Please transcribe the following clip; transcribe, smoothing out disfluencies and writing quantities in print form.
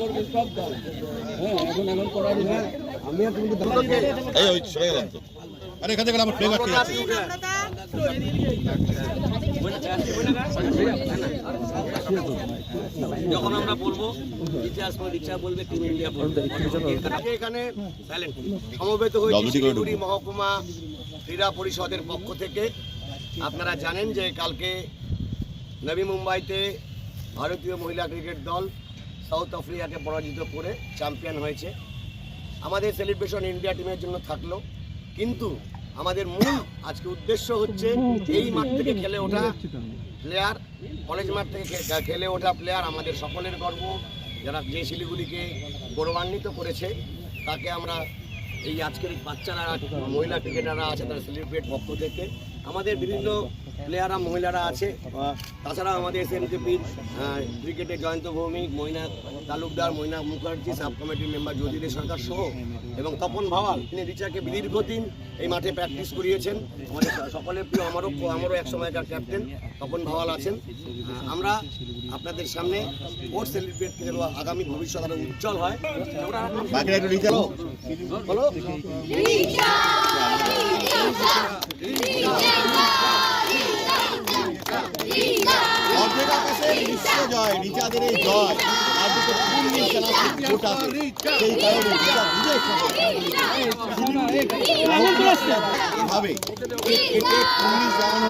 করবে সব দাও। হ্যাঁ এখন করা দিবে। আমি আর তুমি এই ওই সরে গেলাম তো। আরে এখান থেকে আমার ফ্লেভার ঠিক আছে। যখন আমরা বলবো ইতিহাস পরীক্ষা বলবে টিম ইন্ডিয়া বলবে। এখানে সমবেত হয়েছে শিলিগুড়ি মহকুমা ক্রীড়া পরিষদের পক্ষ থেকে। আপনারা জানেন যে কালকে নবী মুম্বাইতে ভারতীয় মহিলা ক্রিকেট দল সাউথ আফ্রিকাকে পরাজিত করে চ্যাম্পিয়ন হয়েছে। আমাদের সেলিব্রেশন ইন্ডিয়া টিমের জন্য থাকলো, কিন্তু আমাদের মূল আজকে উদ্দেশ্য হচ্ছে এই মাঠ থেকে খেলে ওঠা প্লেয়ার, কলেজ মাঠ থেকে খেলে ওঠা প্লেয়ার আমাদের সকলের গর্ব, যারা যে শিলিগুড়িকে গৌরবান্বিত করেছে তাকে আমরা এই আজকের বাচ্চারা মহিলা ক্রিকেটাররা আছে তারা সেলিব্রেট পক্ষ থেকে, আমাদের বিভিন্ন প্লেয়াররা মহিলারা আছে, তাছাড়া আমাদের এসএনজিপির ক্রিকেটের জয়ন্ত ভৌমিক, মৈনা তালুকদার, মৈনা মুখার্জি, সাব কমিটির মেম্বার জ্যোতিদের সরকার সহ এবং তপন ভাওয়াল, তিনি রিচাকে দীর্ঘদিন এই মাঠে প্র্যাকটিস করিয়েছেন। আমাদের সকলের প্রিয়, আমারও এক সময়কার ক্যাপ্টেন তপন ভাওয়াল আছেন। আমরা আপনাদের সামনে স্পোর্টস সেলিব্রেট যেন আগামী ভবিষ্যৎ আরো উজ্জ্বল হয়। বলো অর্ধেক আকাশের বিশ্ব জয়, রিচাদের এই জয় আর দুটো পূর্ণি খেলা সেই কারণে